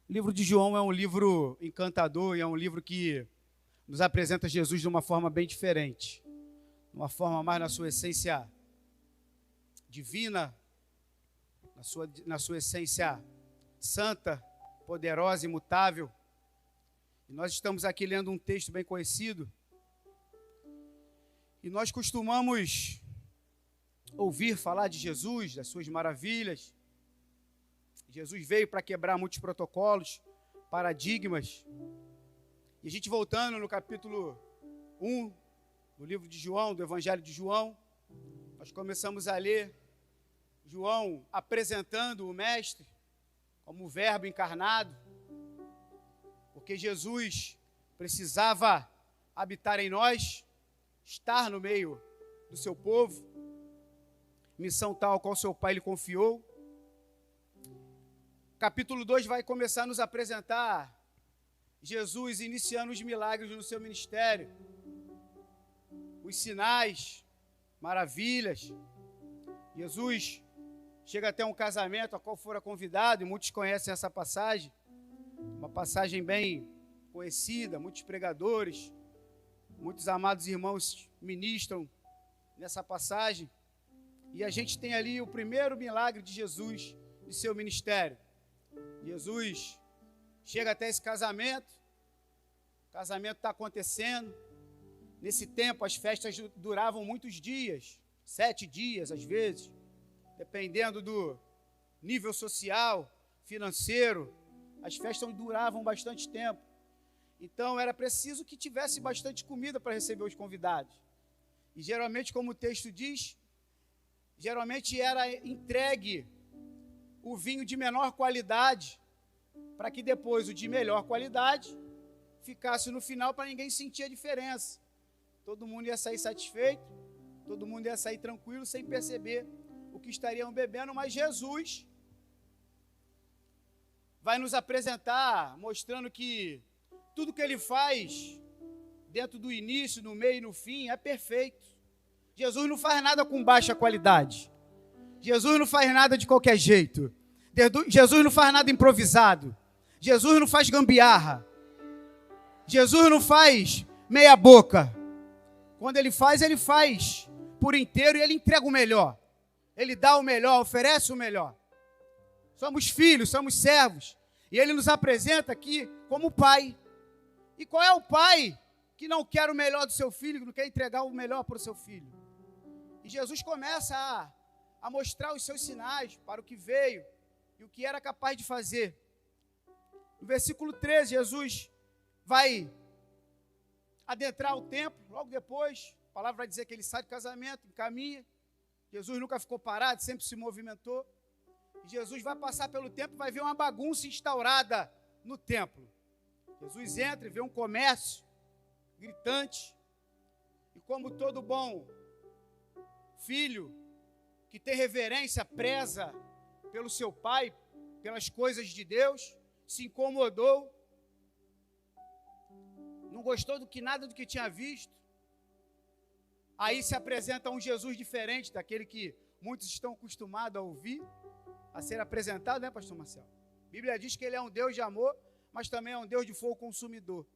O livro de João é um livro encantador e é um livro que nos apresenta Jesus de uma forma bem diferente, uma forma mais na sua essência divina, na sua essência santa, poderosa, imutável. E nós estamos aqui lendo um texto bem conhecido e nós costumamos ouvir falar de Jesus, das suas maravilhas. Jesus veio para quebrar muitos protocolos, paradigmas. E a gente voltando no capítulo 1 do livro de João, do Evangelho de João, nós começamos a ler João apresentando o Mestre como o Verbo encarnado, porque Jesus precisava habitar em nós, estar no meio do seu povo, missão tal a qual seu Pai lhe confiou. Capítulo 2 vai começar a nos apresentar Jesus iniciando os milagres no seu ministério, os sinais, maravilhas. Jesus chega até um casamento a qual fora convidado, e muitos conhecem essa passagem, uma passagem bem conhecida, muitos pregadores, muitos amados irmãos ministram nessa passagem, e a gente tem ali o primeiro milagre de Jesus e seu ministério. Jesus chega até esse casamento, o casamento está acontecendo. Nesse tempo as festas duravam muitos dias, 7 dias às vezes, dependendo do nível social, financeiro, as festas duravam bastante tempo. Então era preciso que tivesse bastante comida para receber os convidados. E geralmente, como o texto diz, geralmente era entregue o vinho de menor qualidade, para que depois o de melhor qualidade ficasse no final para ninguém sentir a diferença. Todo mundo ia sair satisfeito, todo mundo ia sair tranquilo, sem perceber o que estariam bebendo, mas Jesus vai nos apresentar, mostrando que tudo que ele faz, dentro do início, no meio e no fim, é perfeito. Jesus não faz nada com baixa qualidade. Jesus não faz nada de qualquer jeito. Jesus não faz nada improvisado. Jesus não faz gambiarra. Jesus não faz meia boca. Quando ele faz por inteiro e ele entrega o melhor. Ele dá o melhor, oferece o melhor. Somos filhos, somos servos. E ele nos apresenta aqui como pai. E qual é o pai que não quer o melhor do seu filho, que não quer entregar o melhor para o seu filho? E Jesus começa a mostrar os seus sinais para o que veio e o que era capaz de fazer. No versículo 13, Jesus vai adentrar o templo, logo depois, a palavra vai dizer que ele sai do casamento, caminha. Jesus nunca ficou parado, sempre se movimentou. E Jesus vai passar pelo templo, vai ver uma bagunça instaurada no templo. Jesus entra e vê um comércio gritante. E como todo bom filho que tem reverência, preza pelo seu pai, pelas coisas de Deus, se incomodou, não gostou nada do que tinha visto. Aí se apresenta um Jesus diferente daquele que muitos estão acostumados a ouvir, a ser apresentado, né, pastor Marcelo? A Bíblia diz que ele é um Deus de amor, mas também é um Deus de fogo consumidor.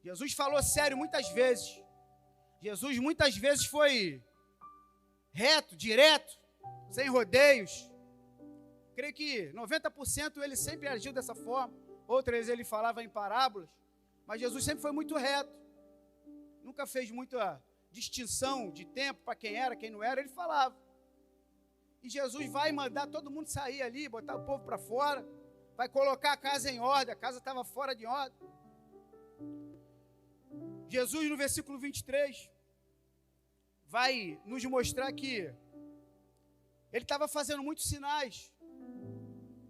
Jesus falou sério muitas vezes. Jesus muitas vezes foi reto, direto, sem rodeios. Creio que 90% ele sempre agiu dessa forma. Outras vezes ele falava em parábolas. Mas Jesus sempre foi muito reto. Nunca fez muita distinção de tempo para quem era, quem não era. Ele falava. E Jesus vai mandar todo mundo sair ali, botar o povo para fora. Vai colocar a casa em ordem. A casa estava fora de ordem. Jesus, no versículo 23, vai nos mostrar que ele estava fazendo muitos sinais.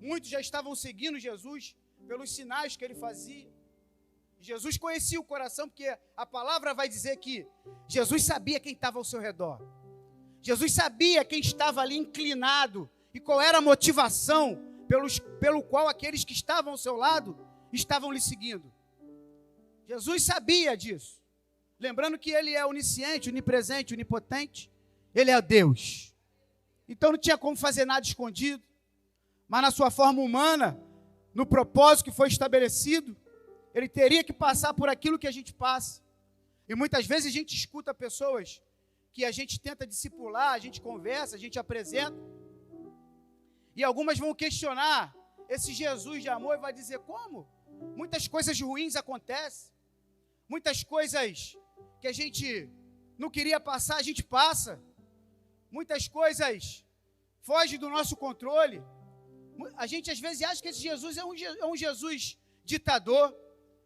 Muitos já estavam seguindo Jesus pelos sinais que ele fazia. Jesus conhecia o coração, porque a palavra vai dizer que Jesus sabia quem estava ao seu redor. Jesus sabia quem estava ali inclinado e qual era a motivação pelo qual aqueles que estavam ao seu lado estavam lhe seguindo. Jesus sabia disso. Lembrando que ele é onisciente, onipresente, onipotente. Ele é Deus. Então não tinha como fazer nada escondido. Mas na sua forma humana, no propósito que foi estabelecido, ele teria que passar por aquilo que a gente passa. E muitas vezes a gente escuta pessoas que a gente tenta discipular, a gente conversa, a gente apresenta, e algumas vão questionar esse Jesus de amor e vai dizer: como? Muitas coisas ruins acontecem, muitas coisas que a gente não queria passar, a gente passa, muitas coisas fogem do nosso controle. A gente às vezes acha que esse Jesus é um Jesus ditador,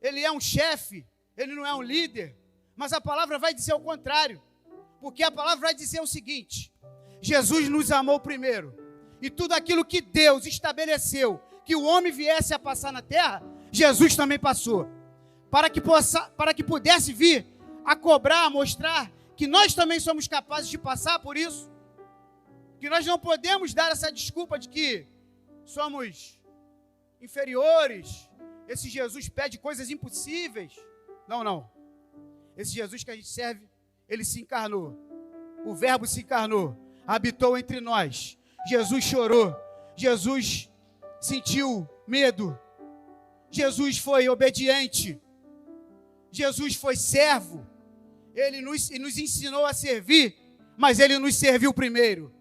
ele é um chefe, ele não é um líder, mas a palavra vai dizer o contrário, porque a palavra vai dizer o seguinte: Jesus nos amou primeiro, e tudo aquilo que Deus estabeleceu que o homem viesse a passar na terra, Jesus também passou, para que pudesse vir a cobrar, a mostrar que nós também somos capazes de passar por isso, que nós não podemos dar essa desculpa de que somos inferiores, esse Jesus pede coisas impossíveis. Não. Esse Jesus que a gente serve, ele se encarnou. O Verbo se encarnou, habitou entre nós. Jesus chorou, Jesus sentiu medo, Jesus foi obediente, Jesus foi servo. Ele nos ensinou a servir, mas ele nos serviu primeiro.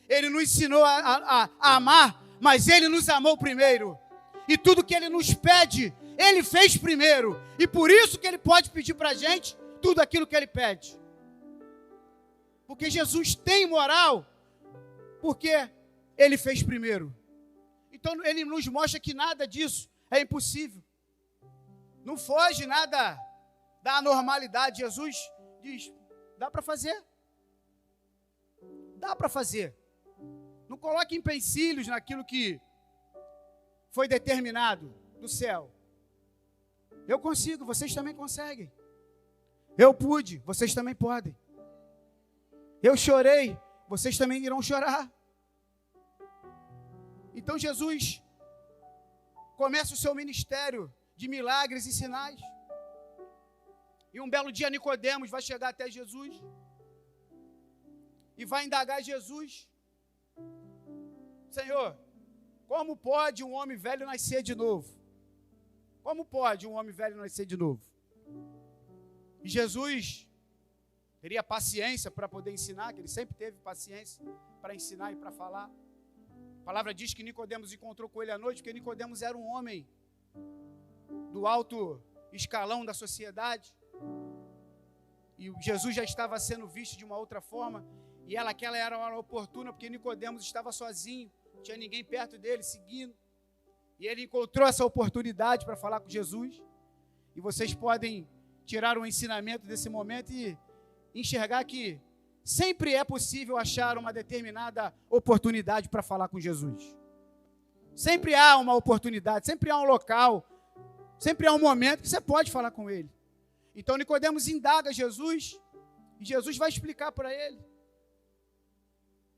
Ele nos ensinou a amar, mas ele nos amou primeiro. E tudo que ele nos pede, ele fez primeiro. E por isso que ele pode pedir para a gente tudo aquilo que ele pede. Porque Jesus tem moral, porque ele fez primeiro. Então ele nos mostra que nada disso é impossível. Não foge nada da anormalidade. Jesus diz: dá para fazer. Dá para fazer. Não coloque empecilhos naquilo que foi determinado do céu. Eu consigo, vocês também conseguem. Eu pude, vocês também podem. Eu chorei, vocês também irão chorar. Então Jesus começa o seu ministério de milagres e sinais. E um belo dia Nicodemos vai chegar até Jesus e vai indagar Jesus: Senhor, como pode um homem velho nascer de novo? Como pode um homem velho nascer de novo? E Jesus teria paciência para poder ensinar, que ele sempre teve paciência para ensinar e para falar. A palavra diz que Nicodemos encontrou com ele à noite, porque Nicodemos era um homem do alto escalão da sociedade. E Jesus já estava sendo visto de uma outra forma, e aquela era uma hora oportuna, porque Nicodemos estava sozinho, não tinha ninguém perto dele, seguindo. E ele encontrou essa oportunidade para falar com Jesus. E vocês podem tirar um ensinamento desse momento e enxergar que sempre é possível achar uma determinada oportunidade para falar com Jesus. Sempre há uma oportunidade, sempre há um local, sempre há um momento que você pode falar com ele. Então Nicodemos indaga Jesus, e Jesus vai explicar para ele: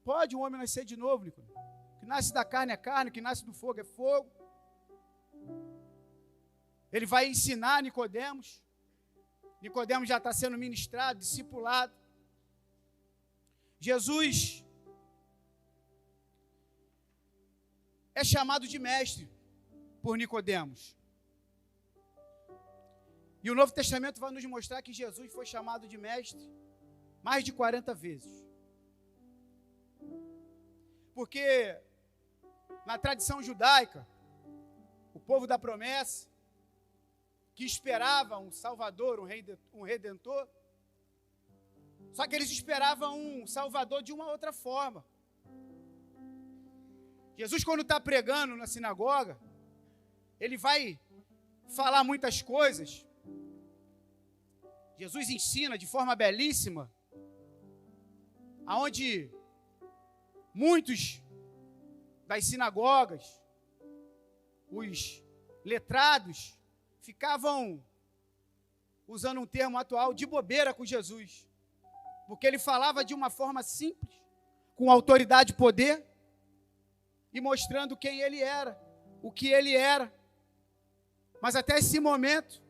pode um homem nascer de novo, Nicodemos? O que nasce da carne é carne, o que nasce do fogo é fogo. Ele vai ensinar Nicodemos. Nicodemos já está sendo ministrado, discipulado. Jesus é chamado de mestre por Nicodemos. E o Novo Testamento vai nos mostrar que Jesus foi chamado de mestre mais de 40 vezes. Porque na tradição judaica, o povo da promessa, que esperava um Salvador, um Redentor, só que eles esperavam um Salvador de uma outra forma. Jesus, quando está pregando na sinagoga, ele vai falar muitas coisas. Jesus ensina de forma belíssima, aonde muitos das sinagogas, os letrados, ficavam usando um termo atual de bobeira com Jesus, porque ele falava de uma forma simples, com autoridade e poder, e mostrando quem ele era, o que ele era. Mas até esse momento,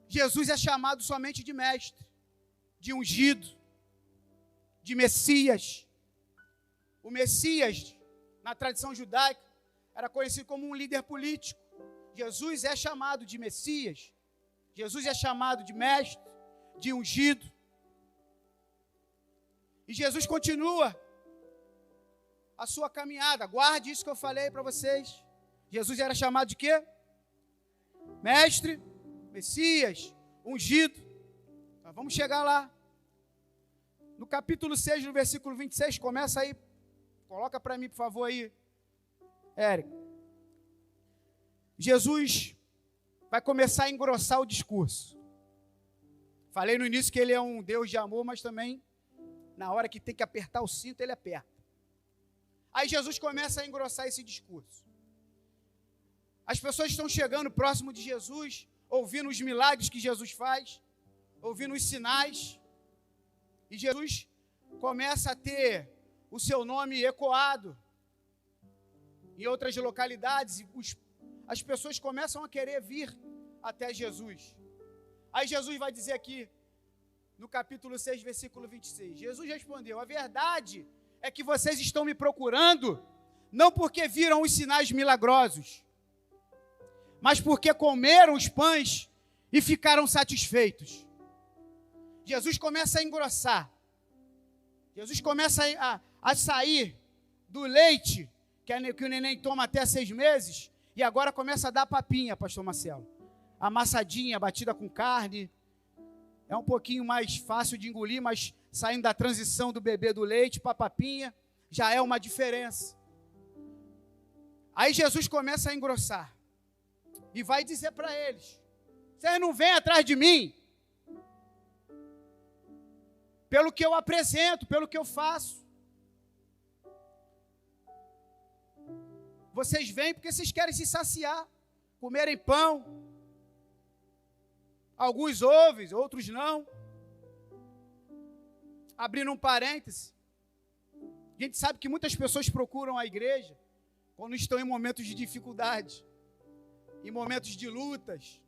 Jesus é chamado somente de mestre, de ungido, de Messias. O Messias, na tradição judaica, era conhecido como um líder político. Jesus é chamado de Messias. Jesus é chamado de mestre, de ungido. E Jesus continua a sua caminhada. Guarde isso que eu falei para vocês. Jesus era chamado de quê? Mestre, Messias, ungido. Então, vamos chegar lá. No capítulo 6, no versículo 26, começa aí. Coloca para mim, por favor, aí, Érico. Jesus vai começar a engrossar o discurso. Falei no início que ele é um Deus de amor, mas também, na hora que tem que apertar o cinto, ele aperta. Aí Jesus começa a engrossar esse discurso. As pessoas estão chegando próximo de Jesus, ouvindo os milagres que Jesus faz, ouvindo os sinais. E Jesus começa a ter o seu nome ecoado em outras localidades. E as pessoas começam a querer vir até Jesus. Aí Jesus vai dizer aqui, no capítulo 6, versículo 26. Jesus respondeu: a verdade é que vocês estão me procurando, não porque viram os sinais milagrosos, mas porque comeram os pães e ficaram satisfeitos. Jesus começa a engrossar. Jesus começa a sair do leite que o neném toma até 6 meses e agora começa a dar papinha, pastor Marcelo. Amassadinha, batida com carne. É um pouquinho mais fácil de engolir, mas saindo da transição do bebê do leite para a papinha, já é uma diferença. Aí Jesus começa a engrossar e vai dizer para eles: vocês não vêm atrás de mim pelo que eu apresento, pelo que eu faço. Vocês vêm porque vocês querem se saciar, comerem pão. Alguns ouvem, outros não. Abrindo um parêntese, a gente sabe que muitas pessoas procuram a igreja quando estão em momentos de dificuldade, em momentos de lutas.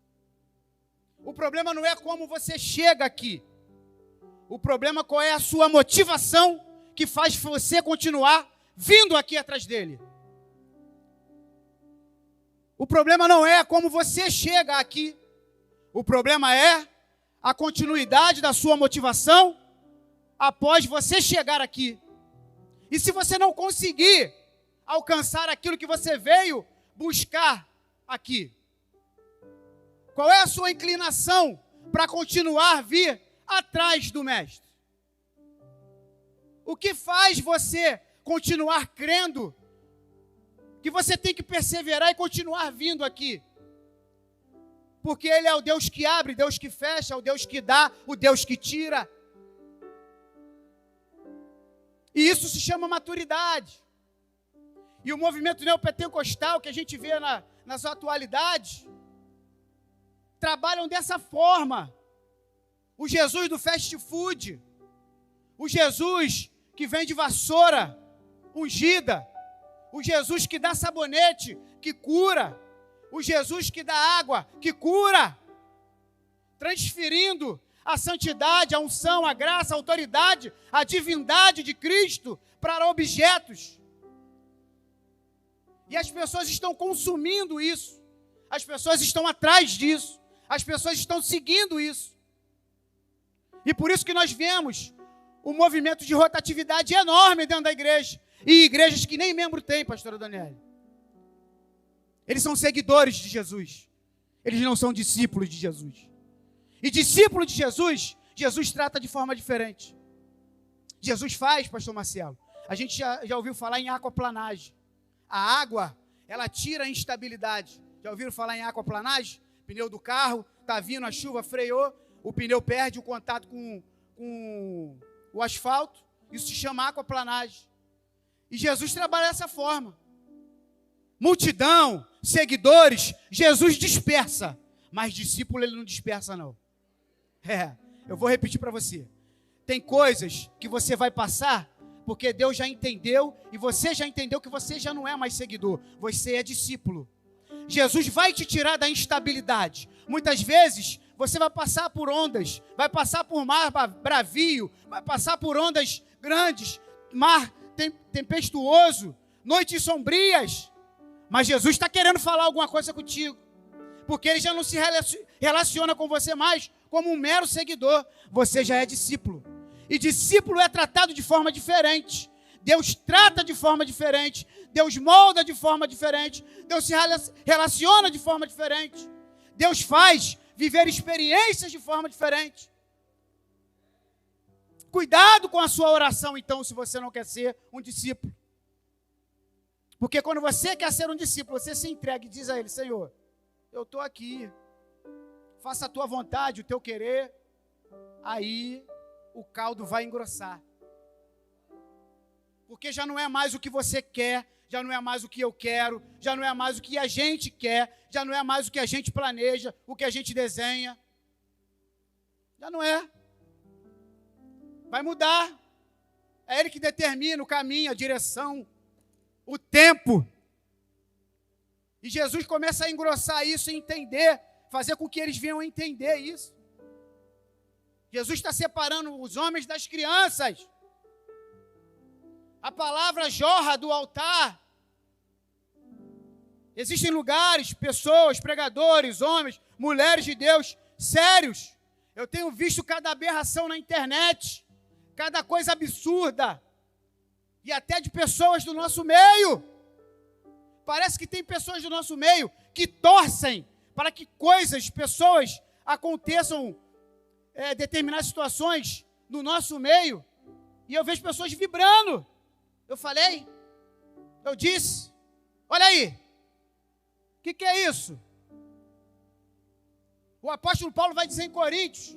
O problema não é como você chega aqui. O problema é qual é a sua motivação que faz você continuar vindo aqui atrás dele. O problema não é como você chega aqui. O problema é a continuidade da sua motivação após você chegar aqui. E se você não conseguir alcançar aquilo que você veio buscar aqui, qual é a sua inclinação para continuar a vir atrás do mestre? O que faz você continuar crendo que você tem que perseverar e continuar vindo aqui? Porque ele é o Deus que abre, Deus que fecha, o Deus que dá, o Deus que tira. E isso se chama maturidade. E o movimento neopentecostal que a gente vê nas atualidades trabalham dessa forma. O Jesus do fast food, o Jesus que vem de vassoura ungida, o Jesus que dá sabonete, que cura, o Jesus que dá água, que cura, transferindo a santidade, a unção, a graça, a autoridade, a divindade de Cristo para objetos. E as pessoas estão consumindo isso, as pessoas estão atrás disso, as pessoas estão seguindo isso. E por isso que nós vemos um movimento de rotatividade enorme dentro da igreja, e igrejas que nem membro tem, pastora Daniele. Eles são seguidores de Jesus. Eles não são discípulos de Jesus. E discípulo de Jesus, Jesus trata de forma diferente. Jesus faz, pastor Marcelo. A gente já ouviu falar em aquaplanagem. A água, ela tira a instabilidade. Já ouviram falar em aquaplanagem? Pneu do carro, está vindo a chuva, freou, o pneu perde o contato com o asfalto. Isso se chama aquaplanagem. E Jesus trabalha dessa forma. Multidão, seguidores, Jesus dispersa, mas discípulo ele não dispersa não. Eu vou repetir para você. Tem coisas que você vai passar porque Deus já entendeu e você já entendeu que você já não é mais seguidor, você é discípulo. Jesus vai te tirar da instabilidade. Muitas vezes você vai passar por ondas, vai passar por mar bravio, vai passar por ondas grandes, mar tempestuoso, noites sombrias. Mas Jesus está querendo falar alguma coisa contigo. Porque ele já não se relaciona com você mais como um mero seguidor. Você já é discípulo. E discípulo é tratado de forma diferente. Deus trata de forma diferente. Deus molda de forma diferente. Deus se relaciona de forma diferente. Deus faz viver experiências de forma diferente. Cuidado com a sua oração, então, se você não quer ser um discípulo. Porque quando você quer ser um discípulo, você se entrega e diz a ele: Senhor, eu estou aqui, faça a tua vontade, o teu querer. Aí o caldo vai engrossar. Porque já não é mais o que você quer, já não é mais o que eu quero, já não é mais o que a gente quer, já não é mais o que a gente planeja, o que a gente desenha. Já não é. Vai mudar. É ele que determina o caminho, a direção, o tempo. E Jesus começa a engrossar isso e entender, fazer com que eles venham a entender isso. Jesus está separando os homens das crianças. A palavra jorra do altar. Existem lugares, pessoas, pregadores, homens, mulheres de Deus, sérios. Eu tenho visto cada aberração na internet, cada coisa absurda. E até de pessoas do nosso meio. Parece que tem pessoas do nosso meio que torcem para que coisas, pessoas aconteçam, determinadas situações no nosso meio. E eu vejo pessoas vibrando. Eu falei, eu disse, olha aí, o que é isso? O apóstolo Paulo vai dizer em Coríntios: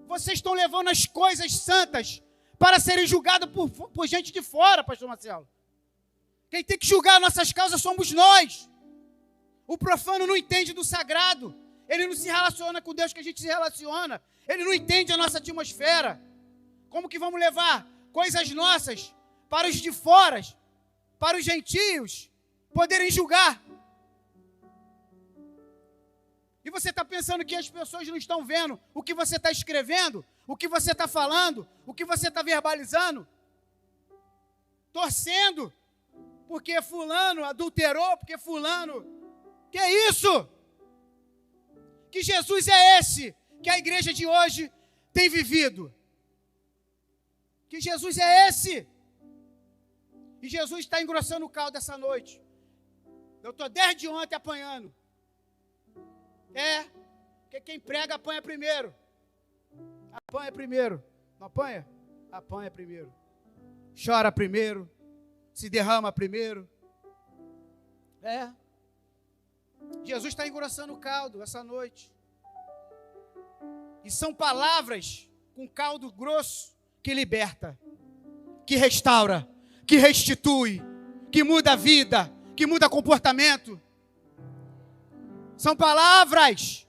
vocês estão levando as coisas santas para serem julgadas por gente de fora, pastor Marcelo. Quem tem que julgar nossas causas somos nós. O profano não entende do sagrado. Ele não se relaciona com Deus que a gente se relaciona. Ele não entende a nossa atmosfera. Como que vamos levar coisas nossas para os de fora, para os gentios poderem julgar? E você está pensando que as pessoas não estão vendo o que você está escrevendo, o que você está falando, o que você está verbalizando? Torcendo, porque fulano adulterou, porque fulano... Que é isso? Que Jesus é esse que a igreja de hoje tem vivido? Que Jesus é esse? E Jesus está engrossando o caldo essa noite. Eu estou desde ontem apanhando. Porque quem prega apanha primeiro. Apanha primeiro. Não apanha? Apanha primeiro. Chora primeiro. Se derrama primeiro. Jesus está engrossando o caldo essa noite. E são palavras com caldo grosso que liberta, que restaura, que restitui, que muda a vida, que muda comportamento. São palavras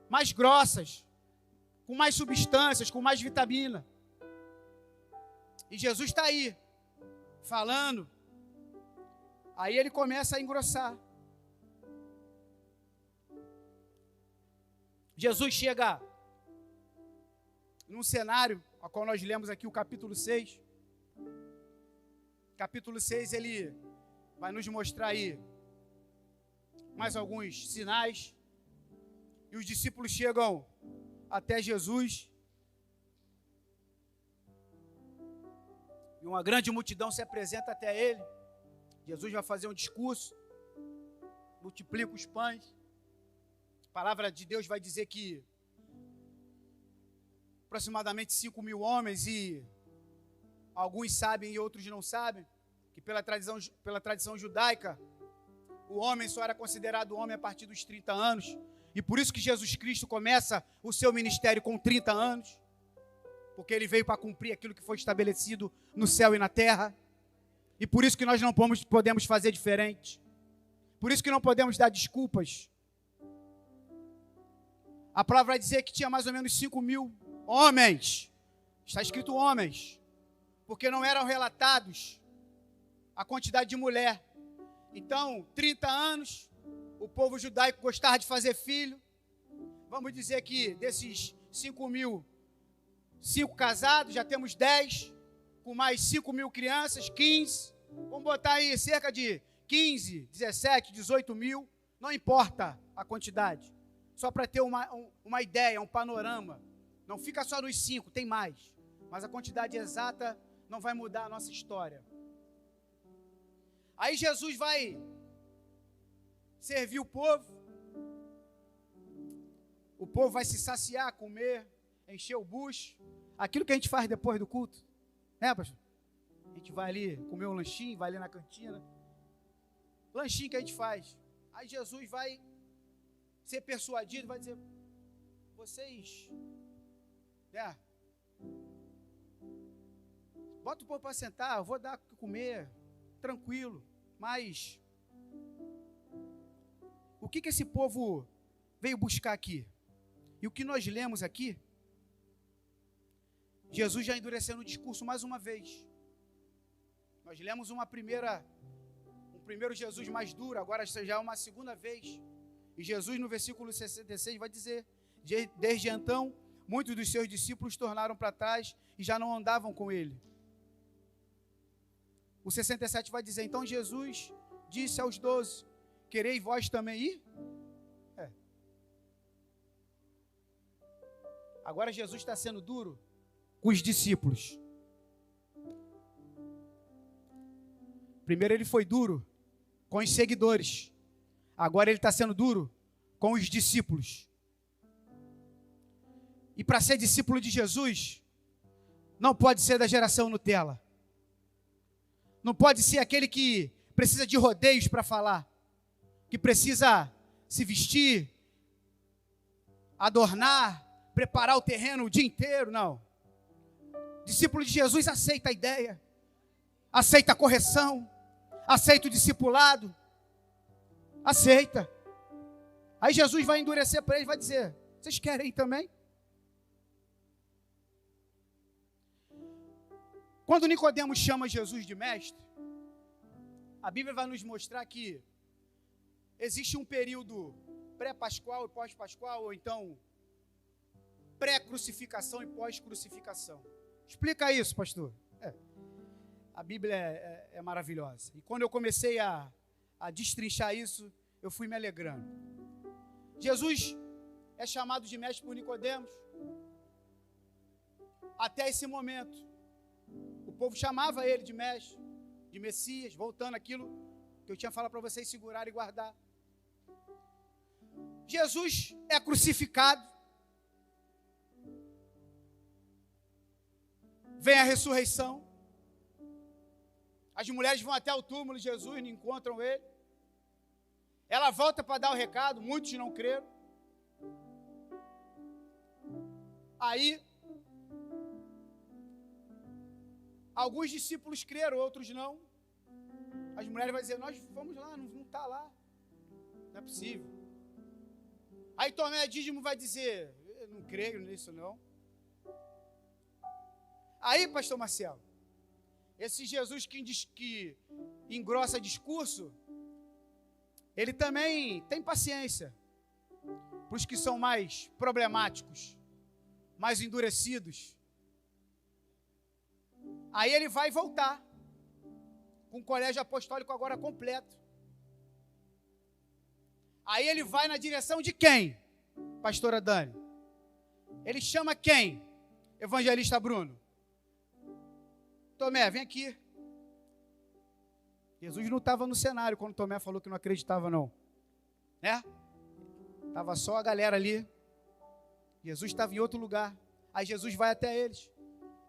mais grossas, com mais substâncias, com mais vitamina. E Jesus está aí, falando. Aí ele começa a engrossar. Jesus chega num cenário, ao qual nós lemos aqui o capítulo 6. Capítulo 6, ele vai nos mostrar aí mais alguns sinais. E os discípulos chegam até Jesus. E uma grande multidão se apresenta até ele. Jesus vai fazer um discurso, multiplica os pães. A palavra de Deus vai dizer que aproximadamente 5.000 homens, e alguns sabem e outros não sabem, que pela tradição judaica, o homem só era considerado homem a partir dos 30 anos. E por isso que Jesus Cristo começa o seu ministério com 30 anos. Porque ele veio para cumprir aquilo que foi estabelecido no céu e na terra. E por isso que nós não podemos fazer diferente. Por isso que não podemos dar desculpas. A palavra vai dizer que tinha mais ou menos 5.000 homens. Está escrito homens. Porque não eram relatados a quantidade de mulher. Então, 30 anos, o povo judaico gostava de fazer filho. Vamos dizer que desses 5.000, 5 casados, já temos 10. Com mais 5.000 crianças, 15. vamos botar aí cerca de 15, 17, 18 mil, não importa a quantidade, só para ter uma ideia, um panorama. Não fica só nos 5, tem mais, mas a quantidade exata não vai mudar a nossa história. Aí Jesus vai servir o povo vai se saciar, comer, encher o bucho, aquilo que a gente faz depois do culto, né, pastor? A gente vai ali comer um lanchinho, vai ali na cantina, lanchinho que a gente faz. Aí Jesus vai ser persuadido, vai dizer, vocês, né, bota o povo para sentar, eu vou dar o que comer, tranquilo, mas o que esse povo veio buscar aqui? E o que nós lemos aqui, Jesus já endurecendo o discurso mais uma vez. Nós lemos um primeiro Jesus mais duro, agora já é uma segunda vez. E Jesus no versículo 66 vai dizer, desde então, muitos dos seus discípulos tornaram para trás e já não andavam com ele. O 67 vai dizer, então Jesus disse aos 12, quereis vós também ir? Agora Jesus está sendo duro com os discípulos. Primeiro ele foi duro com os seguidores. Agora ele está sendo duro com os discípulos. E para ser discípulo de Jesus, não pode ser da geração Nutella. Não pode ser aquele que precisa de rodeios para falar. Que precisa se vestir, adornar, preparar o terreno o dia inteiro, não. Discípulo de Jesus aceita a ideia, aceita a correção, aceita o discipulado, aceita. Aí Jesus vai endurecer para eles, vai dizer, vocês querem ir também? Quando Nicodemos chama Jesus de mestre, a Bíblia vai nos mostrar que existe um período pré-pascual e pós-pascual, ou então pré-crucificação e pós-crucificação. Explica isso, pastor. A Bíblia é maravilhosa. E quando eu comecei a destrinchar isso, eu fui me alegrando. Jesus é chamado de mestre por Nicodemos. Até esse momento, o povo chamava ele de mestre, de Messias, voltando àquilo que eu tinha falado para vocês segurar e guardar. Jesus é crucificado. Vem a ressurreição. As mulheres vão até o túmulo de Jesus, não encontram ele. Ela volta para dar o recado, muitos não creram. Aí, alguns discípulos creram, outros não. As mulheres vão dizer, nós vamos lá, não está lá. Não é possível. Aí Tomé Dídimo vai dizer, eu não creio nisso não. Aí, pastor Marcelo, esse Jesus que engrossa discurso, ele também tem paciência para os que são mais problemáticos, mais endurecidos. Aí ele vai voltar com o colégio apostólico agora completo. Aí ele vai na direção de quem, pastora Dani? Ele chama quem, evangelista Bruno? Tomé, vem aqui. Jesus não estava no cenário quando Tomé falou que não acreditava, não. Né? Estava só a galera ali. Jesus estava em outro lugar. Aí Jesus vai até eles.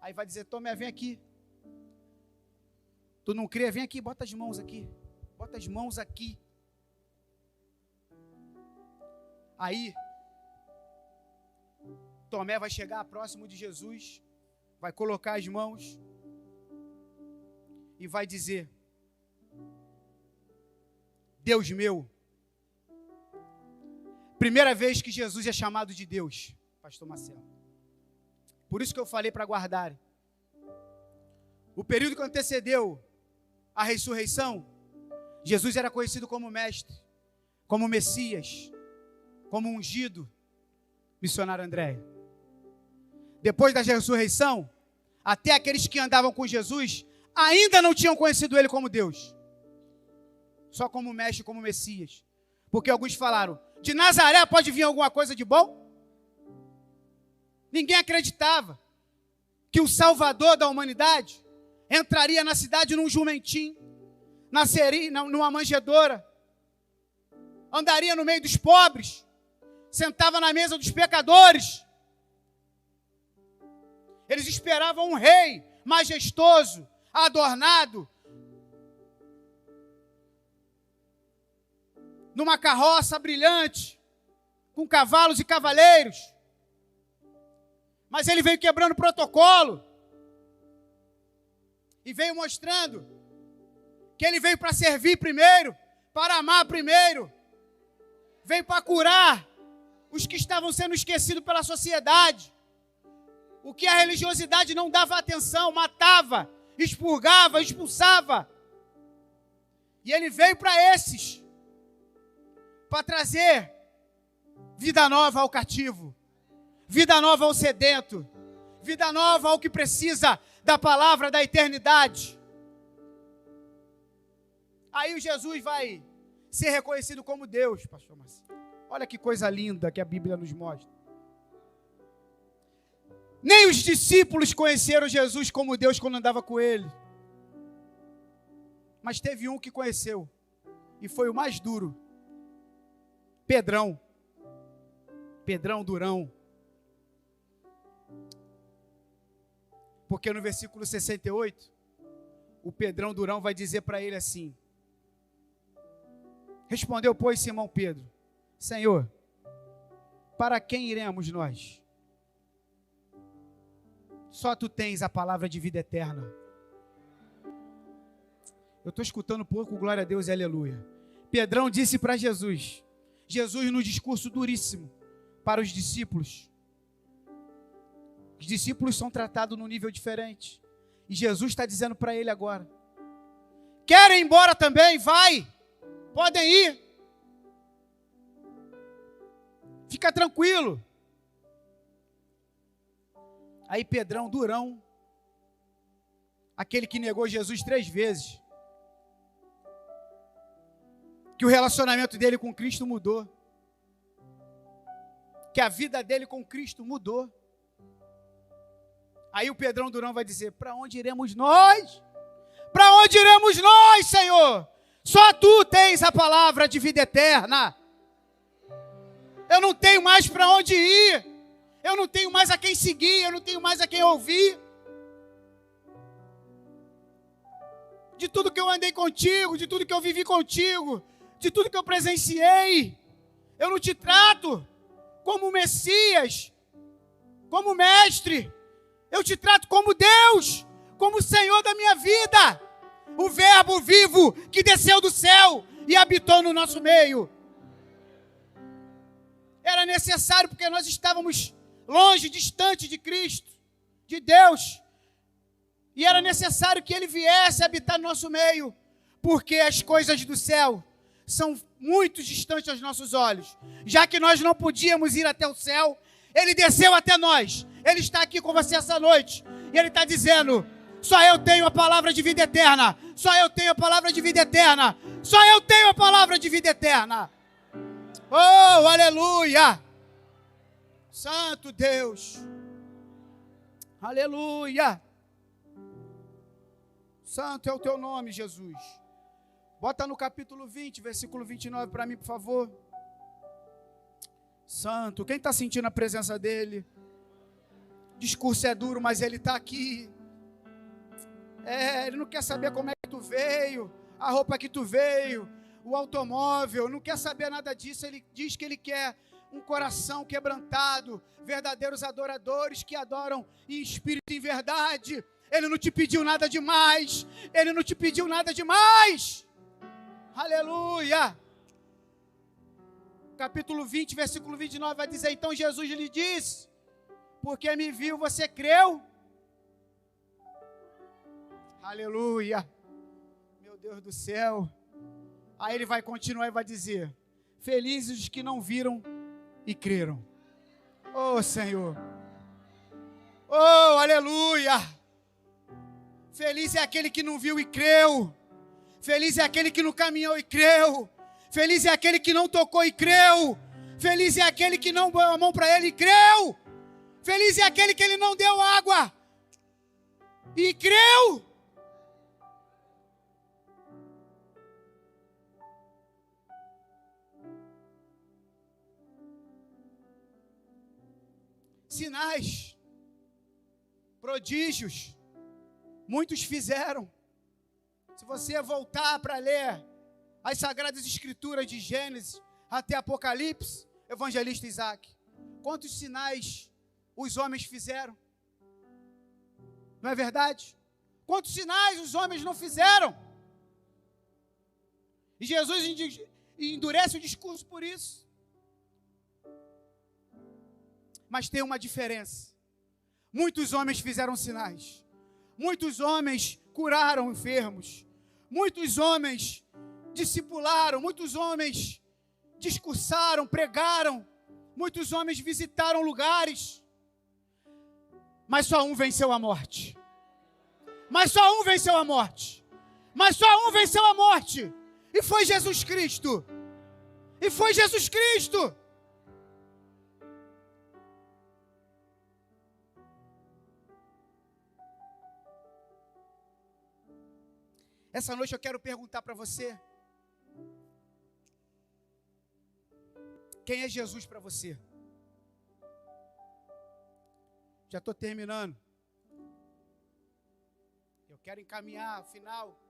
Aí vai dizer, Tomé, vem aqui. Tu não crê? Vem aqui, bota as mãos aqui. Bota as mãos aqui. Aí, Tomé vai chegar próximo de Jesus, vai colocar as mãos e vai dizer, Deus meu. Primeira vez que Jesus é chamado de Deus, pastor Marcelo. Por isso que eu falei para guardar. O período que antecedeu a ressurreição, Jesus era conhecido como mestre, como Messias, como ungido, missionário Andréia. Depois da ressurreição, até aqueles que andavam com Jesus ainda não tinham conhecido ele como Deus, só como mestre, como Messias. Porque alguns falaram, de Nazaré pode vir alguma coisa de bom? Ninguém acreditava que o Salvador da humanidade entraria na cidade num jumentinho, nasceria numa manjedoura, andaria no meio dos pobres, sentava na mesa dos pecadores. Eles esperavam um rei majestoso, adornado, numa carroça brilhante, com cavalos e cavaleiros. Mas ele veio quebrando o protocolo e veio mostrando que ele veio para servir primeiro, para amar primeiro, veio para curar os que estavam sendo esquecidos pela sociedade. O que a religiosidade não dava atenção, matava, expurgava, expulsava. E ele veio para esses, para trazer vida nova ao cativo, vida nova ao sedento, vida nova ao que precisa da palavra da eternidade. Aí o Jesus vai ser reconhecido como Deus, pastor Marcelo. Olha que coisa linda que a Bíblia nos mostra. Nem os discípulos conheceram Jesus como Deus quando andava com ele. Mas teve um que conheceu, e foi o mais duro. Pedrão. Pedrão durão. Porque no versículo 68, o Pedrão durão vai dizer para ele assim: respondeu, pois, Simão Pedro: Senhor, para quem iremos nós? Só tu tens a palavra de vida eterna. Eu estou escutando pouco, glória a Deus e aleluia. Pedrão disse para Jesus, no discurso duríssimo para os discípulos. Os discípulos são tratados num nível diferente. E Jesus está dizendo para ele agora: querem ir embora também? Vai, podem ir. Fica tranquilo. Aí Pedrão, durão, aquele que negou Jesus 3 vezes, que o relacionamento dele com Cristo mudou, que a vida dele com Cristo mudou. Aí o Pedrão durão vai dizer: para onde iremos nós? Para onde iremos nós, Senhor? Só tu tens a palavra de vida eterna. Eu não tenho mais para onde ir. Eu não tenho mais a quem seguir. Eu não tenho mais a quem ouvir. De tudo que eu andei contigo, de tudo que eu vivi contigo, de tudo que eu presenciei, eu não te trato como Messias, como mestre. Eu te trato como Deus, como Senhor da minha vida. O verbo vivo que desceu do céu e habitou no nosso meio. Era necessário porque nós estávamos longe, distante de Cristo, de Deus. E era necessário que Ele viesse habitar no nosso meio, porque as coisas do céu são muito distantes aos nossos olhos. Já que nós não podíamos ir até o céu, Ele desceu até nós. Ele está aqui com você essa noite. E Ele está dizendo: só eu tenho a palavra de vida eterna. Só eu tenho a palavra de vida eterna. Só eu tenho a palavra de vida eterna. Oh, aleluia! Santo Deus! Aleluia! Santo é o teu nome, Jesus. Bota no capítulo 20, versículo 29 para mim, por favor. Santo, quem está sentindo a presença dEle? O discurso é duro, mas Ele está aqui. Ele não quer saber como é que tu veio, a roupa que tu veio, o automóvel, não quer saber nada disso. Ele diz que Ele quer um coração quebrantado, verdadeiros adoradores que adoram em espírito e em verdade. Ele não te pediu nada demais. Ele não te pediu nada demais. Aleluia. Capítulo 20, versículo 29 vai dizer: então Jesus lhe disse: porque me viu, você creu? Aleluia. Meu Deus do céu. Aí ele vai continuar e vai dizer: felizes os que não viram e creram. Oh, Senhor. Oh, aleluia. Feliz é aquele que não viu e creu. Feliz é aquele que não caminhou e creu. Feliz é aquele que não tocou e creu. Feliz é aquele que não deu a mão para ele e creu. Feliz é aquele que ele não deu água e creu. Sinais, prodígios, muitos fizeram. Se você voltar para ler as Sagradas Escrituras de Gênesis até Apocalipse, evangelista Isaac, quantos sinais os homens fizeram? Não é verdade? Quantos sinais os homens não fizeram? E Jesus endurece o discurso por isso. Mas tem uma diferença. Muitos homens fizeram sinais. Muitos homens curaram enfermos. Muitos homens discipularam. Muitos homens discursaram, pregaram. Muitos homens visitaram lugares. Mas só um venceu a morte. Mas só um venceu a morte. Mas só um venceu a morte. E foi Jesus Cristo. E foi Jesus Cristo. Essa noite eu quero perguntar para você: quem é Jesus para você? Já estou terminando. Eu quero encaminhar ao final.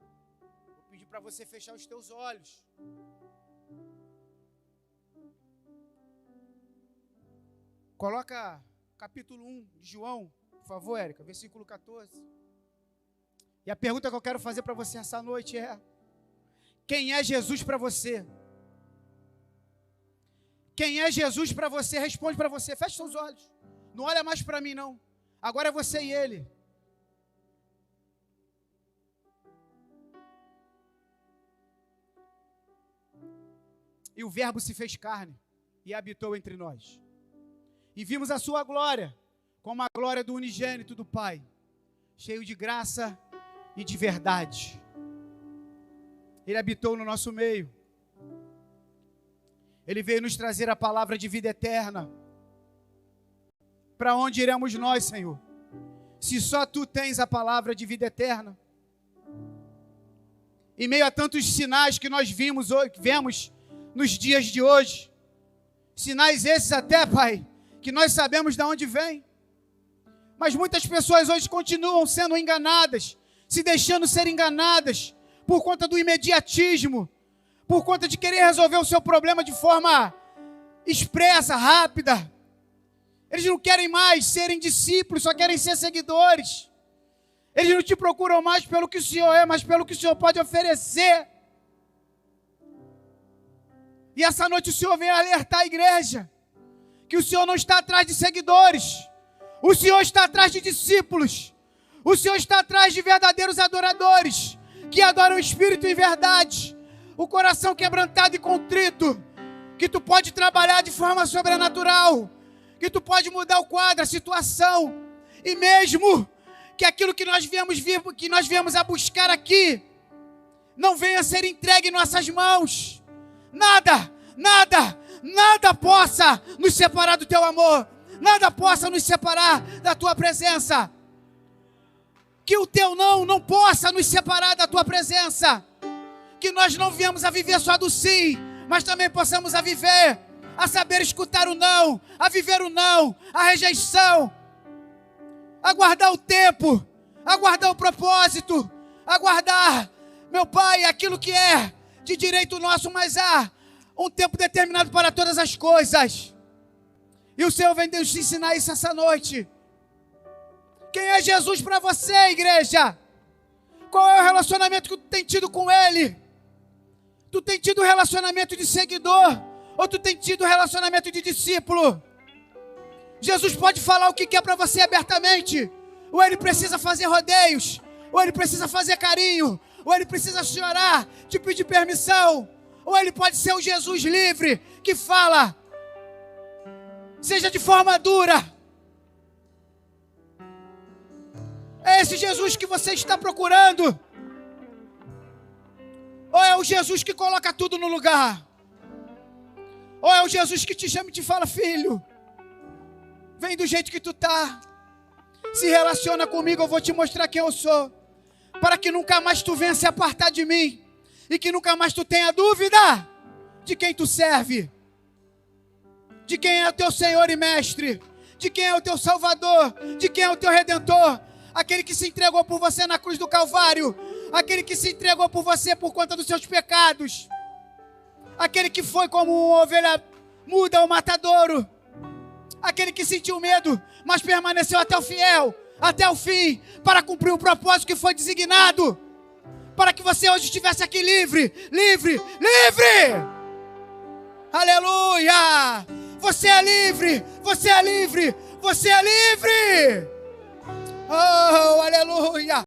Vou pedir para você fechar os teus olhos. Coloca capítulo 1 de João, por favor, Érica, versículo 14. E a pergunta que eu quero fazer para você essa noite é: quem é Jesus para você? Quem é Jesus para você? Responde para você. Feche seus olhos. Não olha mais para mim, não. Agora é você e ele. E o Verbo se fez carne e habitou entre nós. E vimos a sua glória, como a glória do unigênito do Pai, cheio de graça e de verdade. Ele habitou no nosso meio. Ele veio nos trazer a palavra de vida eterna. Para onde iremos nós, Senhor? Se só Tu tens a palavra de vida eterna. Em meio a tantos sinais que nós vemos nos dias de hoje, sinais esses até, Pai, que nós sabemos de onde vem, mas muitas pessoas hoje continuam sendo enganadas, se deixando ser enganadas por conta do imediatismo, por conta de querer resolver o seu problema de forma expressa, rápida. Eles não querem mais serem discípulos, só querem ser seguidores. Eles não te procuram mais pelo que o Senhor é, mas pelo que o Senhor pode oferecer. E essa noite o Senhor vem alertar a igreja que o Senhor não está atrás de seguidores, o Senhor está atrás de discípulos. O Senhor está atrás de verdadeiros adoradores, que adoram o Espírito em verdade, o coração quebrantado e contrito, que Tu pode trabalhar de forma sobrenatural, que Tu pode mudar o quadro, a situação, e mesmo que aquilo que nós viemos a buscar aqui, não venha a ser entregue em nossas mãos, nada possa nos separar do Teu amor, nada possa nos separar da Tua presença. Que o Teu não possa nos separar da Tua presença. Que nós não viemos a viver só do sim, mas também possamos a viver, a saber escutar o não, a viver o não, a rejeição, aguardar o tempo, aguardar o propósito, aguardar, meu Pai, aquilo que é de direito nosso, mas há um tempo determinado para todas as coisas. E o Senhor vem nos ensinar isso essa noite. Quem é Jesus para você, igreja? Qual é o relacionamento que tu tem tido com Ele? Tu tem tido relacionamento de seguidor? Ou tu tem tido relacionamento de discípulo? Jesus pode falar o que quer para você abertamente. Ou Ele precisa fazer rodeios. Ou Ele precisa fazer carinho. Ou Ele precisa chorar, te pedir permissão. Ou Ele pode ser o Jesus livre, que fala, seja de forma dura. É esse Jesus que você está procurando? Ou é o Jesus que coloca tudo no lugar? Ou é o Jesus que te chama e te fala: filho, vem do jeito que tu tá, se relaciona comigo, eu vou te mostrar quem eu sou, para que nunca mais tu venha se apartar de mim, e que nunca mais tu tenha dúvida de quem tu serve, de quem é o teu Senhor e Mestre, de quem é o teu Salvador, de quem é o teu Redentor, aquele que se entregou por você na cruz do Calvário, aquele que se entregou por você por conta dos seus pecados, aquele que foi como uma ovelha muda ao matadouro, aquele que sentiu medo, mas permaneceu até o fim, para cumprir o propósito que foi designado, para que você hoje estivesse aqui livre, livre, livre! Aleluia! Você é livre, você é livre, você é livre! Oh, aleluia!